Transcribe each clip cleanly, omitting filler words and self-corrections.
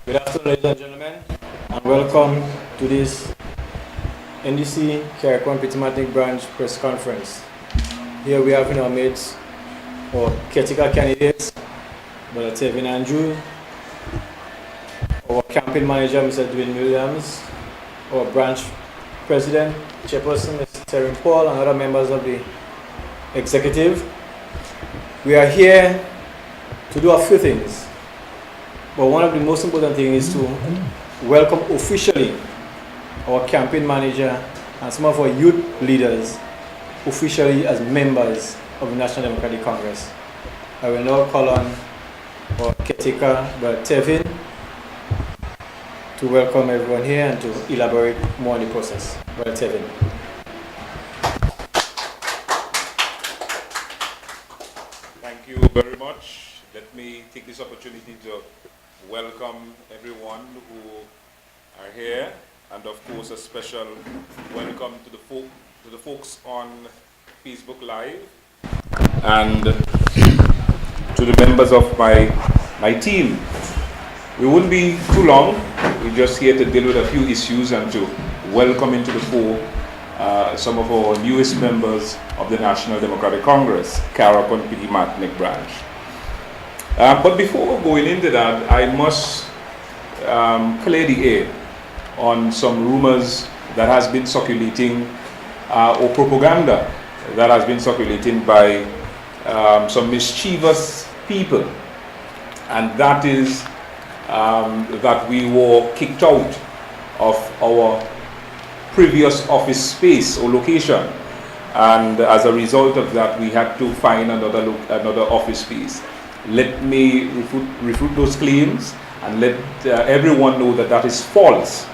Good afternoon, ladies and gentlemen, and welcome to this NDC Carriacou and Petite branch press conference. Here we have in our midst our Caretaker candidates, Brother Tevin Andrew, our campaign manager, Mr. Dwayne Williams, our branch president, chairperson, Mr. Terry Paul, and other members of the executive. We are here to do a few things, but one of the most important things is to welcome officially our campaign manager and some of our youth leaders officially as members of the National Democratic Congress. I will now call on our caretaker, Brother Tevin, to welcome everyone here and to elaborate more on the process. Brother Tevin. Thank you very much. Let me take this opportunity to welcome everyone who are here, and of course a special welcome to the folks on Facebook Live and to the members of my team. We won't be too long. We're just here to deal with a few issues and to welcome into the fore some of our newest members of the National Democratic Congress, Carriacou and Petite branch. But before going into that, I must clear the air on some rumors that has been circulating, or propaganda that has been circulating by some mischievous people, and that is that we were kicked out of our previous office space or location, and as a result of that we had to find another office space. Let me refute those claims and let everyone know that that is false.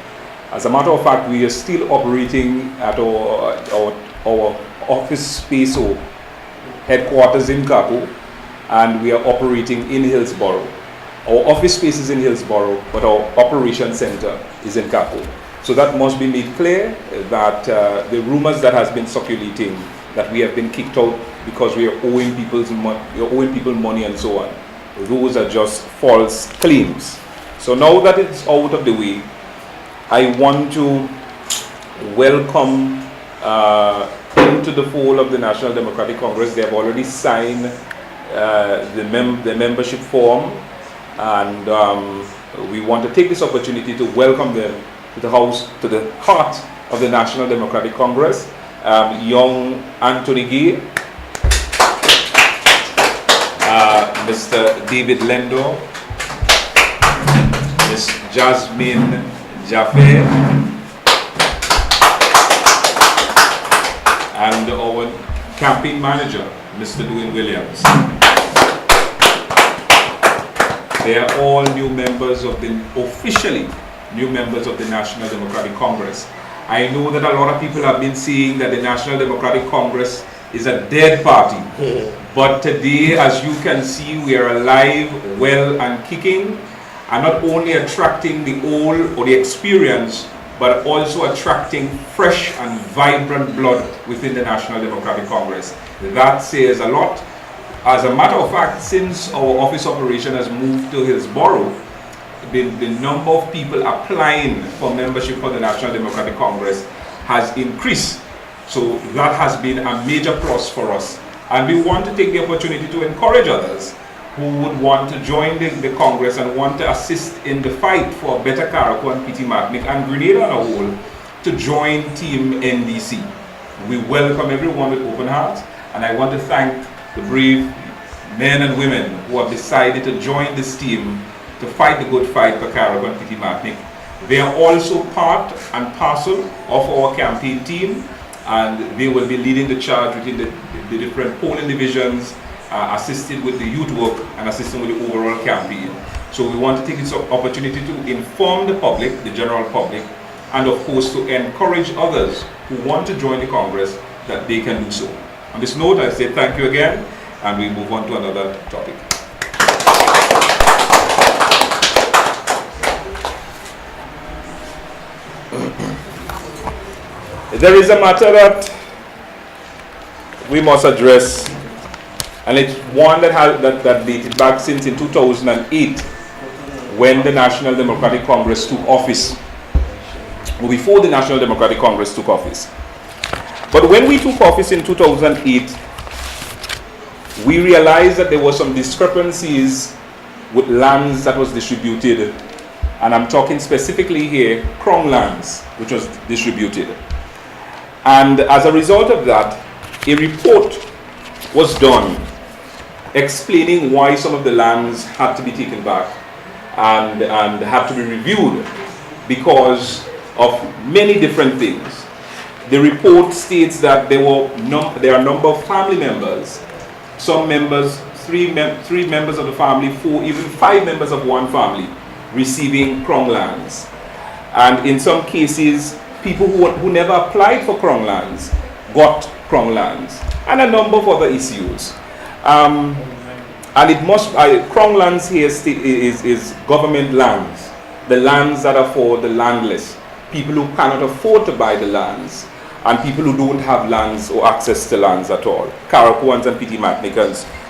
As a matter of fact, we are still operating at our office space or headquarters in Carriacou, and we are operating in Hillsborough. Our office space is in Hillsborough, but our operation center is in Carriacou. So that must be made clear that the rumors that has been circulating that we have been kicked out because we are owing people money and so on, those are just false claims. So now that it's out of the way, I want to welcome into the fold of the National Democratic Congress. They have already signed the membership form, and we want to take this opportunity to welcome them to the heart of the National Democratic Congress. Young Anthony Gay, Mr. David Lendo, Ms. Jasmine Jaffe, and our campaign manager, Mr. Dwayne Williams. They are all officially new members of the National Democratic Congress. I know that a lot of people have been saying that the National Democratic Congress is a dead party. But today, as you can see, we are alive, well and kicking, and not only attracting the old or the experienced, but also attracting fresh and vibrant blood within the National Democratic Congress. That says a lot. As a matter of fact, since our office operation has moved to Hillsborough, the number of people applying for membership for the National Democratic Congress has increased. So that has been a major plus for us. And we want to take the opportunity to encourage others who would want to join the Congress and want to assist in the fight for a better Carriacou and Petite and Grenada on a whole to join Team NDC. We welcome everyone with open hearts, and I want to thank the brave men and women who have decided to join this team to fight the good fight for Carriacou and Petite. They are also part and parcel of our campaign team, and they will be leading the charge within the different polling divisions, assisting with the youth work and assisting with the overall campaign. So we want to take this opportunity to inform the public, the general public, and of course to encourage others who want to join the Congress that they can do so. On this note, I say thank you again, and we move on to another topic. There is a matter that we must address, and it's one that dated back since in 2008, when the National Democratic Congress took office, or before the National Democratic Congress took office. But when we took office in 2008, we realized that there were some discrepancies with lands that was distributed, and I'm talking specifically here, Crown lands, which was distributed. And as a result of that, a report was done explaining why some of the lands had to be taken back and had to be reviewed because of many different things. The report states that there are a number of family members, some members, three members of the family, 4, even 5 members of one family receiving Crown lands. And in some cases, people who never applied for Crown lands got Crown lands, and a number of other issues. And it must, Crown lands here is government lands, the lands that are for the landless, people who cannot afford to buy the lands, and people who don't have lands or access to lands at all. Carriacouans and Petite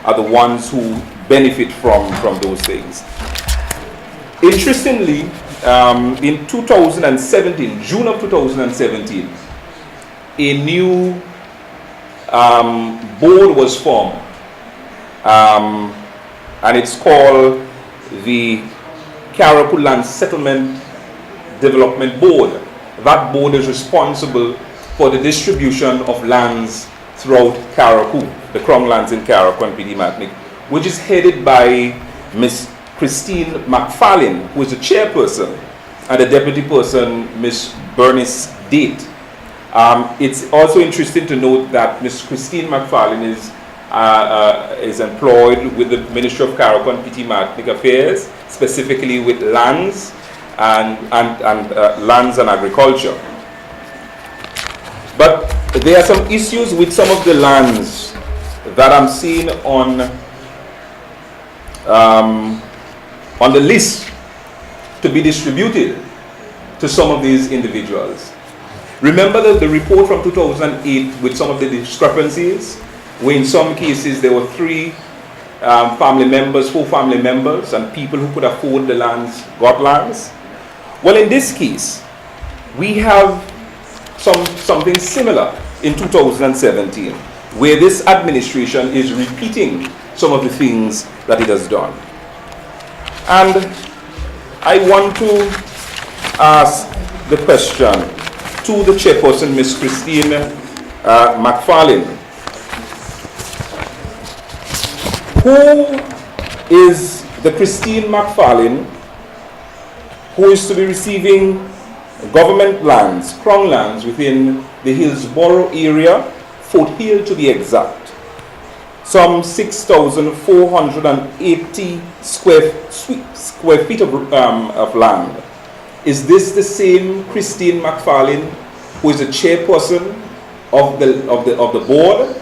are the ones who benefit from those things. Interestingly, in 2017, June of 2017, a new board was formed, and it's called the Carriacou Land Settlement Development Board. That board is responsible for the distribution of lands throughout Carriacou, the Crown lands in Carriacou and Petite, which is headed by Miss Christine McFarlane, who is the chairperson, and the deputy person, Miss Bernice Date. It's also interesting to note that Miss Christine McFarlane is employed with the Ministry of Carriacou and Petite Affairs, specifically with lands and lands and agriculture. But there are some issues with some of the lands that I'm seeing on the list to be distributed to some of these individuals. Remember the report from 2008 with some of the discrepancies, where in some cases there were 3 family members, 4 family members, and people who could afford the lands got lands. Well, in this case, we have something similar in 2017, where this administration is repeating some of the things that it has done. And I want to ask the question to the chairperson, Ms. Christine McFarlane. Who is the Christine McFarlane who is to be receiving government lands, Crown lands, within the Hillsborough area, Fort Hill to be exact? Some 6,480 square feet of land. Is this the same Christine McFarlane who is the chairperson of the board,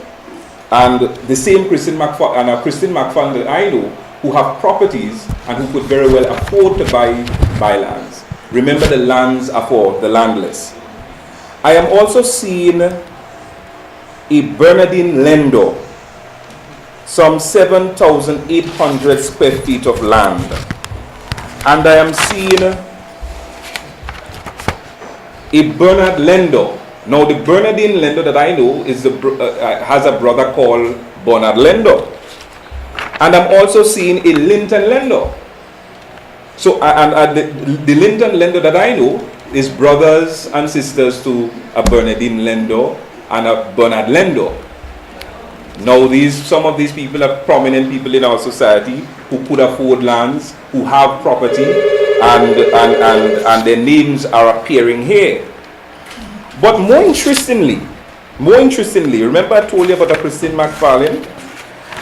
and the same Christine McFarlane that I know who have properties and who could very well afford to buy lands? Remember, the lands are for the landless. I am also seeing a Bernardine lender, some 7,800 square feet of land. And I am seeing a Bernard lender. Now, the Bernardine lender that I know is has a brother called Bernard lender. And I'm also seeing a Linton lender. So, the Linton lender that I know is brothers and sisters to a Bernardine lender and a Bernard lender. Now, some of these people are prominent people in our society who could afford lands, who have property, and their names are appearing here. But more interestingly, remember I told you about the Christine McFarlane?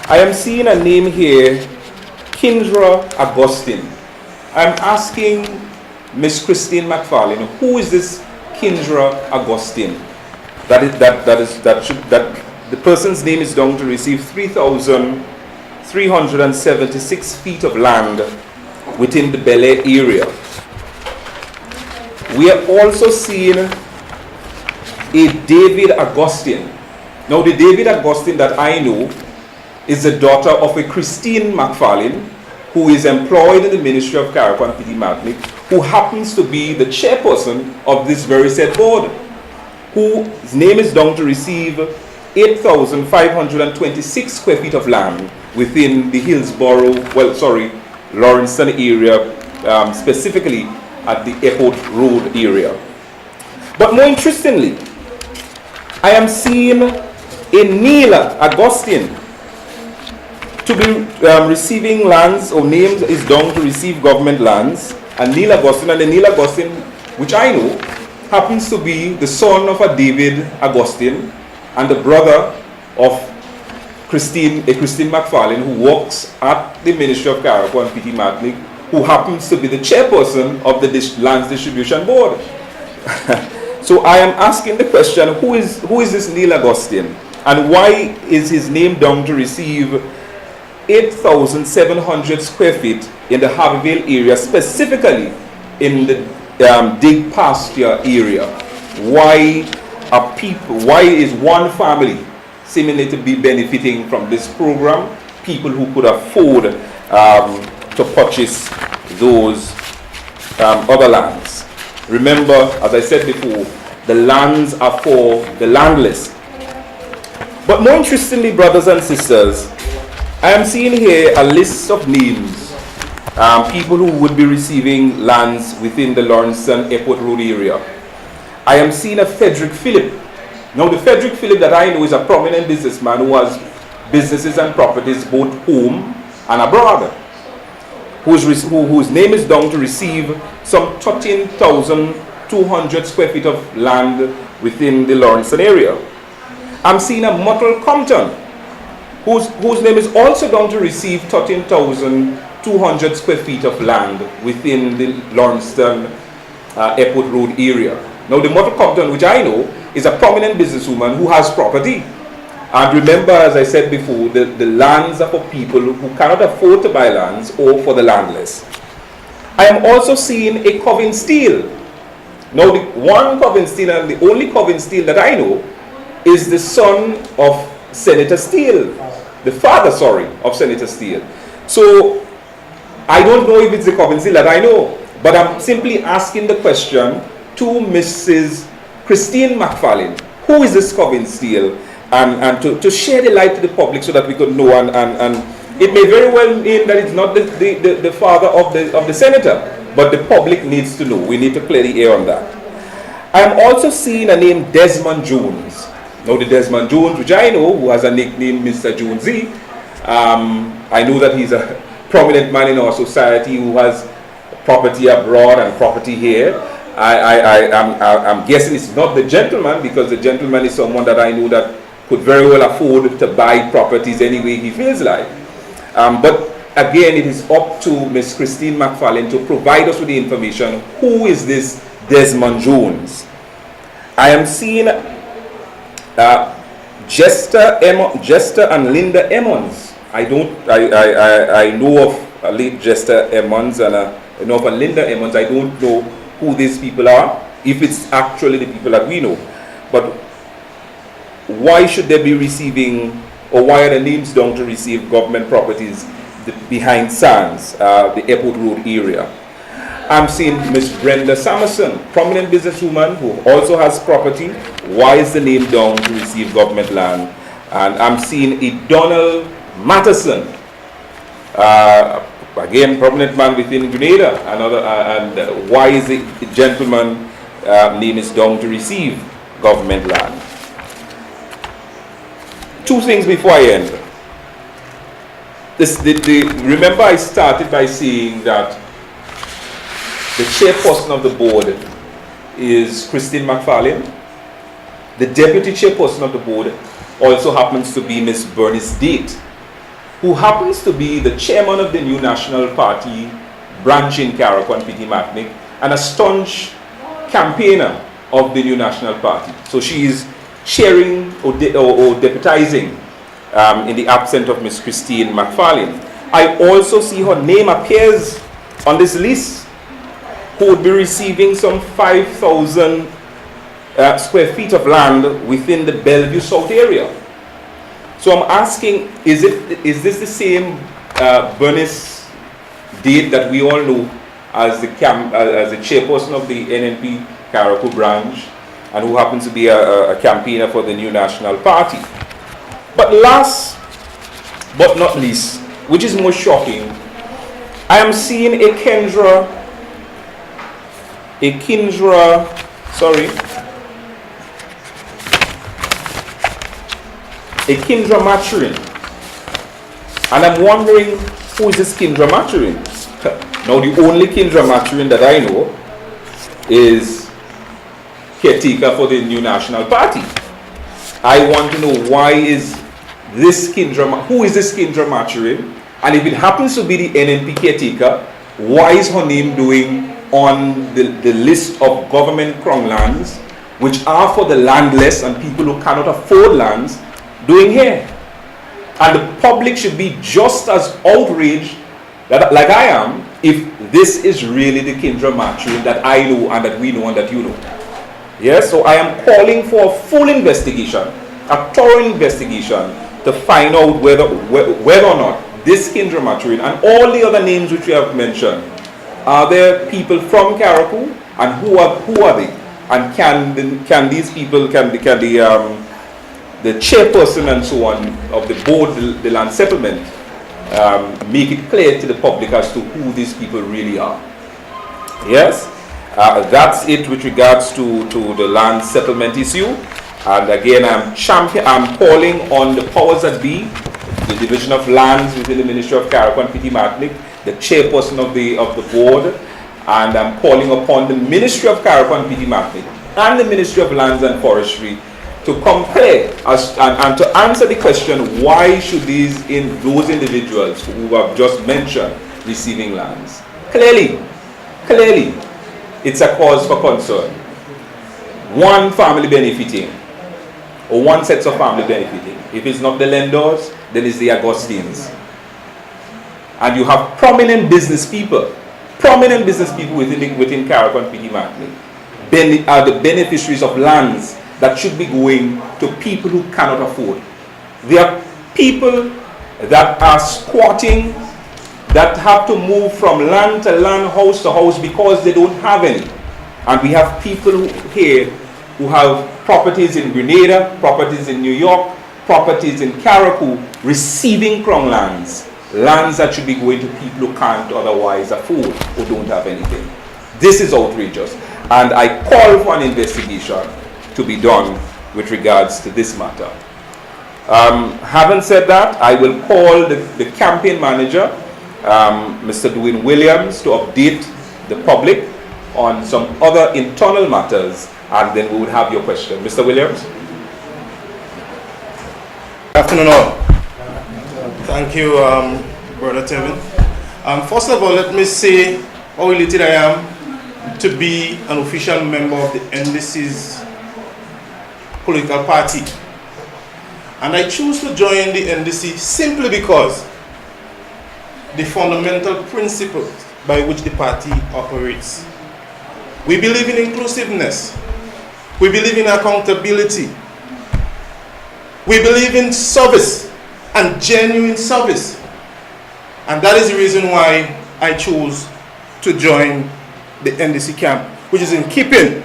I am seeing a name here, Kindra Augustine. I'm asking Miss Christine McFarlane, who is this Kindra Augustine? The person's name is down to receive 3,376 feet of land within the Bel Air area. We are also seeing a David Augustine. Now, the David Augustine that I know is the daughter of a Christine McFarlane, who is employed in the Ministry of Carriacou and Petite, who happens to be the chairperson of this very said board, whose name is down to receive 8,526 square feet of land within the Hillsborough, Lawrencetown area, specifically at the Airport Road area. But more interestingly, I am seeing a Neela Agustin to be receiving lands, or names is down to receive government lands, and Neela Agustin, and the Neela Agustin, which I know, happens to be the son of a David Agustin and the brother of Christine McFarlane, who works at the Ministry of Carriacou and Petite, who happens to be the chairperson of the Lands Distribution Board. So I am asking the question, who is this Neil Agustin, and why is his name down to receive 8,700 square feet in the Harveyville area, specifically in the Dig Pasture area? Why is one family seemingly to be benefiting from this program? People who could afford to purchase those other lands. Remember, as I said before, the lands are for the landless. But more interestingly, brothers and sisters, I am seeing here a list of names, people who would be receiving lands within the Lawrencetown Airport Road area. I am seeing a Frederick Phillip. Now, the Frederick Phillip that I know is a prominent businessman who has businesses and properties both home and abroad, whose name is down to receive some 13,200 square feet of land within the Lawrencetown area. I'm seeing a Muttle Compton, whose name is also down to receive 13,200 square feet of land within the Lawrencetown Airport Road area. Now, the Muttle Compton, which I know, is a prominent businesswoman who has property. And remember, as I said before, the lands are for people who cannot afford to buy lands or for the landless. I am also seeing a Covin Steele. Now, the one Covin Steele and the only Covin Steele that I know is the son of Senator Steele, the father, of Senator Steele. So, I don't know if it's the Covin Steele that I know, but I'm simply asking the question to Mrs. Christine McFarlane, who is this Covin Steele? And to share the light to the public so that we could know, and it may very well mean that it's not the father of the senator, but the public needs to know. We need to clear the air on that. I am also seeing a name, Desmond Jones. Now, the Desmond Jones, which I know, who has a nickname, Mr. Jonesy, I know that he's a prominent man in our society who has property abroad and property here. I'm guessing it's not the gentleman, because the gentleman is someone that I know that could very well afford to buy properties any way he feels like. But again, it is up to Ms. Christine McFarlane to provide us with the information. Who is this Desmond Jones? I am seeing Jester and Linda Emmons. I know of a late Jester Emmons and I know of a Linda Emmons. I don't know who these people are, if it's actually the people that we know. But why should they be receiving, or why are the names down to receive government properties behind Sands, the Airport Road area? I'm seeing Miss Brenda Samerson, prominent businesswoman who also has property. Why is the name down to receive government land? And I'm seeing a Donald Matteson, again, prominent man within Grenada. And why is the gentleman name is down to receive government land? Two things before I end. Remember, I started by saying that the chairperson of the board is Christine McFarlane. The deputy chairperson of the board also happens to be Miss Bernice Date, who happens to be the chairman of the New National Party branch in Carriacou and Petite, and a staunch campaigner of the New National Party. So she is chairing or deputizing in the absence of Miss Christine McFarlane. I also see her name appears on this list, who would be receiving some 5,000 square feet of land within the Bellevue South area. So I'm asking, is this the same Bernice date that we all know as the chairperson of the NNP Carriacou branch, and who happens to be a campaigner for the New National Party. But last but not least, which is most shocking, I am seeing a Kendra Maturin. And I'm wondering, who is this Kendra Maturin? Now, the only Kendra Maturin that I know is Caretaker for the New National Party. I want to know who is this Kendra Maturin? And if it happens to be the NNP Caretaker, why is her name doing on the list of government crown lands, which are for the landless and people who cannot afford lands, doing here? And the public should be just as outraged like I am if this is really the Kendra Maturin that I know and that we know and that you know. Yes, so I am calling for a full investigation, a thorough investigation, to find out whether or not this Kendra Maturin and all the other names which we have mentioned, are there people from Carriacou, and who are they? And can these people, the chairperson and so on of the board, the land settlement, make it clear to the public as to who these people really are? Yes, that's it with regards to the land settlement issue. And again, I'm calling on the powers that be, the Division of Lands within the Ministry of Carriacou and Petite, the chairperson of the board, and I'm calling upon the Ministry of Carriacou and Petite and the Ministry of Lands and Forestry to compare and to answer the question, why should those individuals who have just mentioned receiving lands? Clearly, it's a cause for concern. One family benefiting, or one set of family benefiting. If it's not the lenders, then it's the Augustines. And you have prominent business people within Carriacou and Petite are the beneficiaries of lands that should be going to people who cannot afford. There are people that are squatting, that have to move from land to land, house to house, because they don't have any. And we have people here who have properties in Grenada, properties in New York, properties in Carriacou, receiving crown lands that should be going to people who can't otherwise afford or don't have anything. This is outrageous, and I call for an investigation to be done with regards to this matter. Having said that, I will call the campaign manager, Mr. Dwayne Williams, to update the public on some other internal matters, and then we would have your question. Mr. Williams? Good afternoon all. Thank you, Brother Tevin. First of all, let me say how elated I am to be an official member of the NDC's political party. And I choose to join the NDC simply because the fundamental principles by which the party operates. We believe in inclusiveness. We believe in accountability. We believe in service and genuine service. And that is the reason why I chose to join the NDC camp, which is in keeping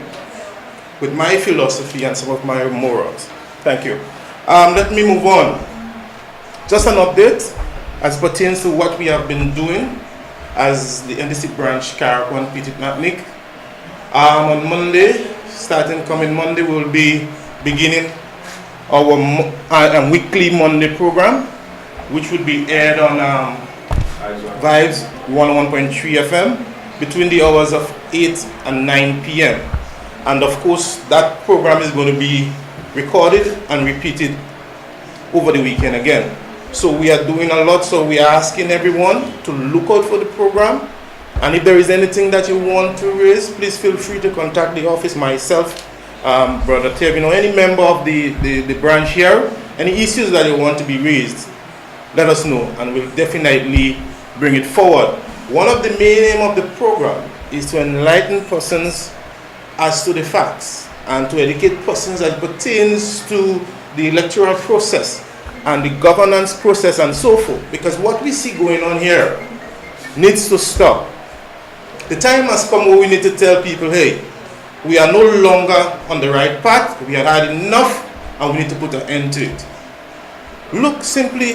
with my philosophy and some of my morals. Thank you. Let me move on. Just an update as pertains to what we have been doing as the NDC branch Carriacou and Petite Martinique. On Monday, starting coming Monday, we will be beginning our weekly Monday program, which will be aired on Vibes 101.3 FM between the hours of 8 and 9 p.m. And of course, that program is going to be recorded and repeated over the weekend again. So we are doing a lot, so we are asking everyone to look out for the program. And if there is anything that you want to raise, please feel free to contact the office, myself, Brother Tevin, or any member of the branch here. Any issues that you want to be raised, let us know, and we'll definitely bring it forward. One of the main aim of the program is to enlighten persons as to the facts and to educate persons as pertains to the electoral process and the governance process and so forth. Because what we see going on here needs to stop. The time has come where we need to tell people, hey, we are no longer on the right path, we have had enough, and we need to put an end to it. Look simply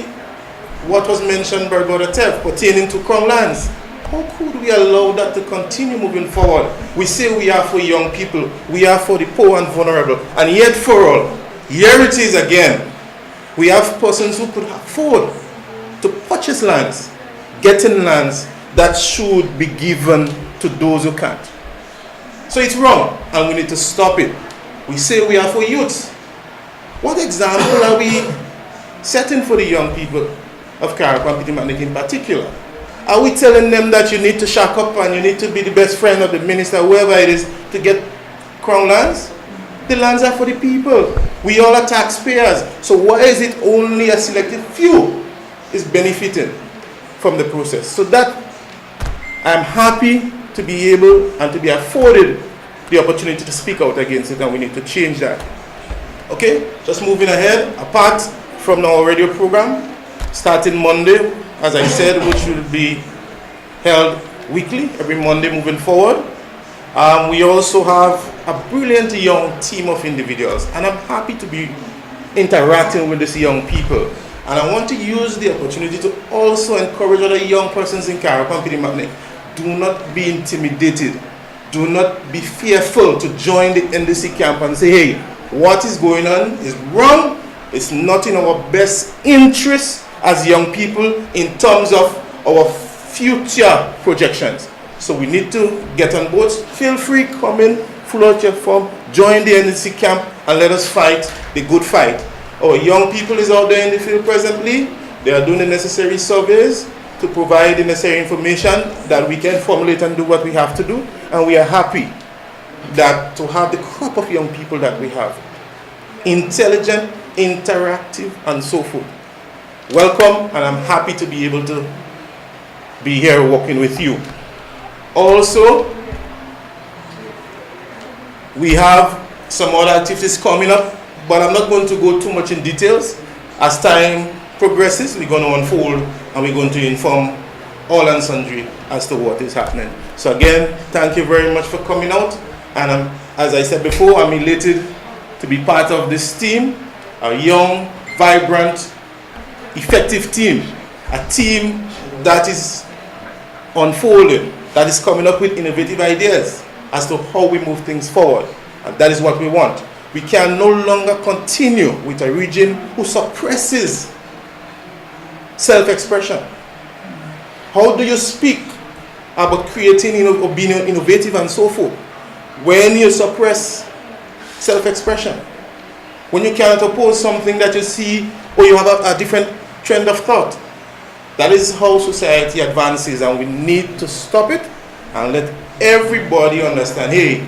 what was mentioned by Brother Tev pertaining to Crown lands. How could we allow that to continue moving forward? We say we are for young people, we are for the poor and vulnerable, and yet for all. Here it is again. We have persons who could afford to purchase lands, getting lands that should be given to those who can't. So it's wrong, and we need to stop it. We say we are for youths. What example are we setting for the young people of Carriacou and Petite in particular? Are we telling them that you need to shack up and you need to be the best friend of the minister, whoever it is, to get crown lands? The lands are for the people. We all are taxpayers. So why is it only a selected few is benefiting from the process? So that I'm happy to be able and to be afforded the opportunity to speak out against it, and we need to change that. Okay, just moving ahead, apart from our radio program, starting Monday, as I said, which will be held weekly, every Monday moving forward. We also have a brilliant young team of individuals, and I'm happy to be interacting with these young people. And I want to use the opportunity to also encourage other young persons in Carriacou and Petite. Do not be intimidated. Do not be fearful to join the NDC camp and say, hey, what is going on is wrong. It's not in our best interest as young people in terms of our future projections. So we need to get on board. Feel free, come in, fill out your form, join the NDC camp, and let us fight the good fight. Our young people is out there in the field presently. They are doing the necessary surveys to provide the necessary information that we can formulate and do what we have to do. And we are happy that to have the crop of young people that we have. Intelligent, interactive, and so forth. Welcome, and I'm happy to be able to be here working with you. Also, we have some other activities coming up, but I'm not going to go too much in details. As time progresses, we're going to unfold and we're going to inform all and sundry as to what is happening. So again, thank you very much for coming out. And as I said before, I'm elated to be part of this team, a young, vibrant, effective team, a team that is unfolding, that is coming up with innovative ideas as to how we move things forward. And that is what we want. We can no longer continue with a region who suppresses self-expression. How do you speak about creating or being innovative and so forth when you suppress self-expression? When you cannot oppose something that you see or you have a different trend of thought? That is how society advances, and we need to stop it and let everybody understand, hey,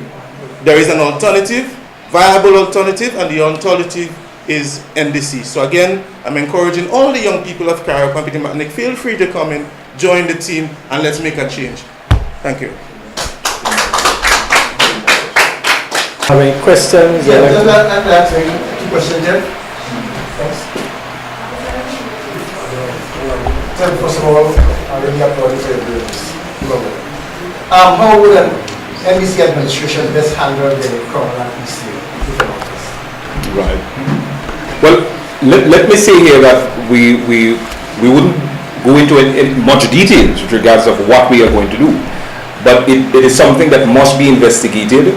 there is an alternative, viable alternative, and the alternative is NDC. So again, I'm encouraging all the young people of Carriacou and Petite, feel free to come in, join the team, and let's make a change. Thank you. Have any questions? Yeah, I'm answering two questions there. Thanks. First of all, I really applaud you for doing this. How would an NDC administration best handle the Crown issue? Right. Well, let me say here that we wouldn't go into much details with regards of what we are going to do, but it is something that must be investigated,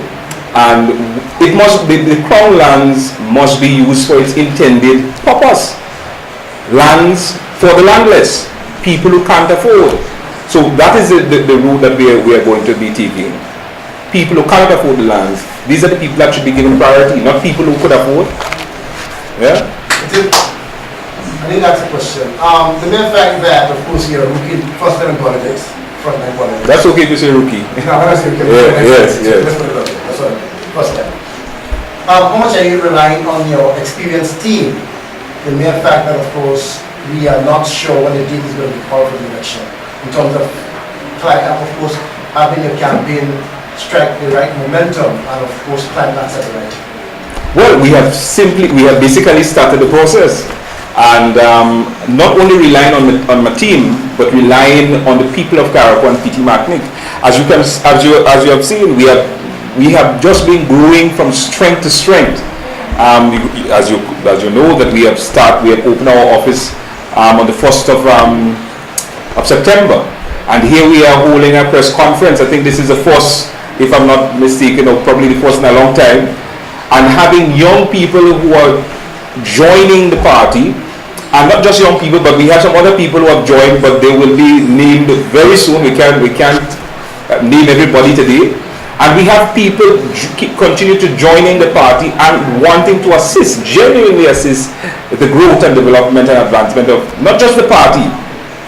and it must be, the Crown lands must be used for its intended purpose. Lands for the landless, people who can't afford. So that is the route that we are going to be taking. People who can't afford the lands, these are the people that should be given priority, not people who could afford. Yeah? I think that's a question. The mere fact that, of course, you're a rookie, first time in politics, frontline politics. That's okay to say rookie. No, I'm not saying rookie. Yes. Let's put it up there. That's all. First time. How much are you relying on your experienced team? The mere fact that, of course, we are not sure when the date is going to be called for the election. In terms of, of course, having your campaign strike the right momentum and, of course, climb that at the right. Well, we have basically started the process, and not only relying on my team, but relying on the people of Carriacou and Petite Martinique. As you have seen, we have just been growing from strength to strength. As you know, that we have opened our office on the 1st of September, and here we are holding a press conference. I think this is the first, if I'm not mistaken, or probably the first in a long time, and having young people who are joining the party, and not just young people, but we have some other people who have joined, but they will be named very soon. We can't name everybody today. And we have people continue to join in the party and wanting to genuinely assist the growth and development and advancement of not just the party,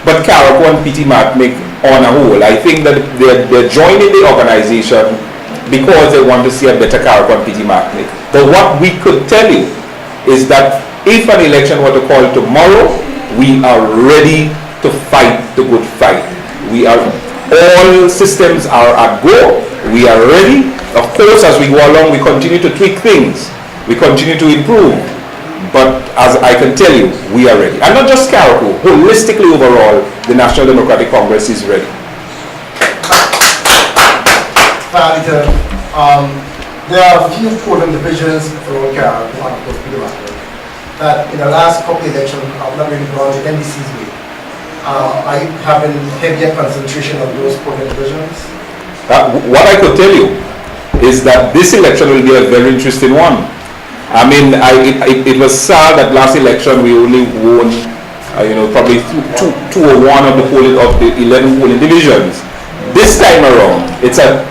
but Carriacou and Petite Martinique on a whole. I think that they're joining the organization because they want to see a better Carriacou and Petite Martinique. But what we could tell you is that if an election were to call tomorrow, we are ready to fight the good fight. All systems are at go. We are ready. Of course, as we go along, we continue to tweak things. We continue to improve. But as I can tell you, we are ready. And not just Carriacou, holistically overall, the National Democratic Congress is ready. There are a few polling divisions around Carriacou and of course Petite Martinique that in the last couple of elections have not really gone the NDC's way. Are you having heavier concentration of those polling divisions? What I could tell you is that this election will be a very interesting one. I mean, it was sad that last election we only won, probably two or one of the 11 polling divisions. This time around, it's a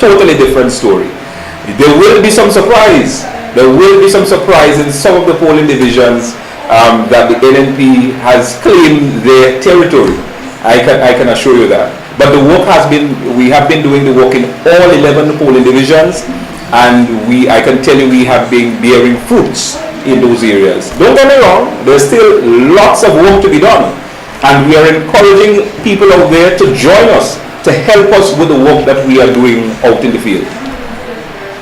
totally different story. There will be some surprise. There will be some surprise in some of the polling divisions that the NNP has claimed their territory. I can assure you that. But we have been doing the work in all 11 polling divisions, and I can tell you we have been bearing fruits in those areas. Don't get me wrong, there's still lots of work to be done, and we are encouraging people out there to join us, to help us with the work that we are doing out in the field.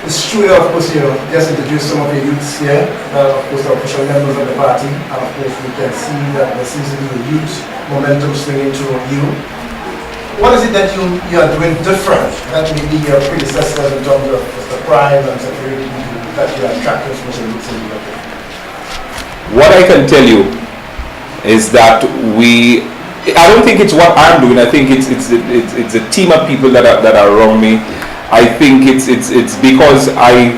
It's true that, of course, you just introduced some of your youths here, that of course are official members of the party, and of course we can see that there seems to be a youth momentum swinging to you. What is it that you are doing different that maybe your predecessors in terms of the prime and security that you are attracting from the youths in the country? What I can tell you is that I don't think it's what I'm doing. I think it's a team of people that are around me. I think it's because I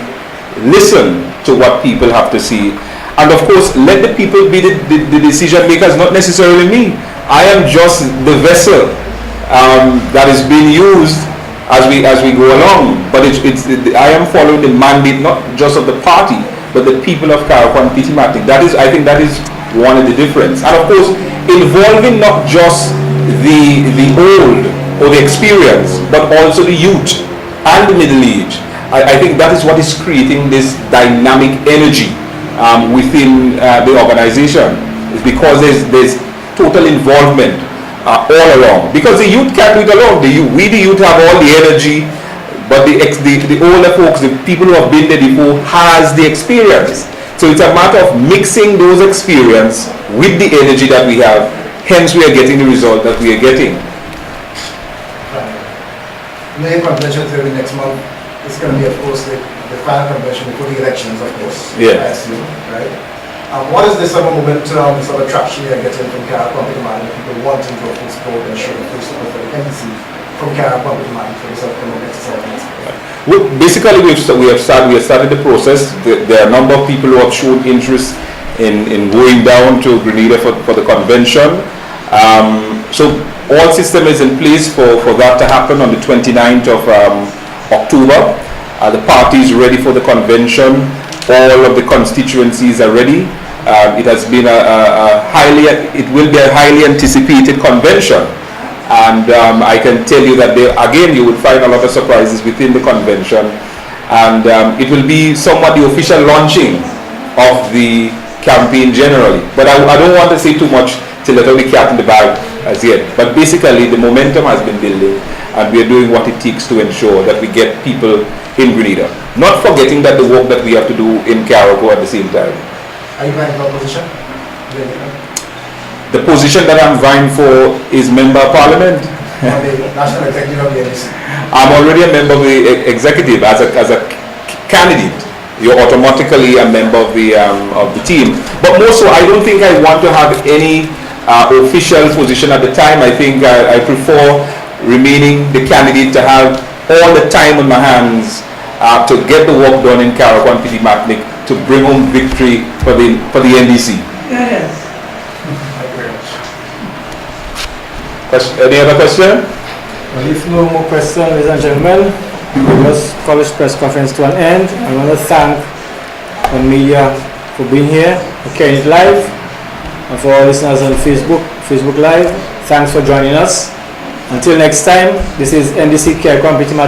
listen to what people have to see, and of course let the people be the decision makers, not necessarily me. I am just the vessel that is being used as we go along. But I am following the mandate not just of the party, but the people of Carriacou and Petite Martinique. I think that is one of the difference, and of course involving not just the old or the experience, but also the youth and the middle age. I think that is what is creating this dynamic energy within the organization. It's because there's total involvement all along. Because the youth can't do it alone. We the youth have all the energy, but the older folks, the people who have been there before, has the experience. So it's a matter of mixing those experience with the energy that we have. Hence, we are getting the result that we are getting. Main convention will be next month. It's going to be, of course, the final convention before the elections, of course. Yeah. I assume, right? What is the sort of momentum, the sort of traction you're getting from Carriacou and Petite Martinique, people wanting to full support and show full support for the NDC from Carriacou and Petite Martinique for this upcoming exercise? Basically, we have started the process. There are a number of people who have shown interest in going down to Grenada for the convention. So all system is in place for that to happen on the 29th of October. The party is ready for the convention. All of the constituencies are ready. It has been it will be a highly anticipated convention. And I can tell you that you will find a lot of surprises within the convention. And it will be somewhat the official launching of the campaign generally. But I don't want to say too much to let out the cat in the bag as yet. But basically the momentum has been building, and we are doing what it takes to ensure that we get people in Grenada. Not forgetting that the work that we have to do in Carriacou at the same time. Are you vying for a position? The position that I'm vying for is Member of Parliament. On the National Executive of the NDC. I'm already a member of the executive as a candidate. You're automatically a member of the team. But more so, I don't think I want to have any official position at the time. I think I prefer remaining the candidate to have all the time on my hands to get the work done in Carriacou and Petite Martinique to bring home victory for the NDC. Yes. Thank you very much. Any other question? Well, if no more questions, ladies and gentlemen, we just call this press conference to an end. I want to thank the media for being here, for carrying it live, and for our listeners on Facebook Live. Thanks for joining us. Until next time, this is NDC Carriacou and Petite Martinique.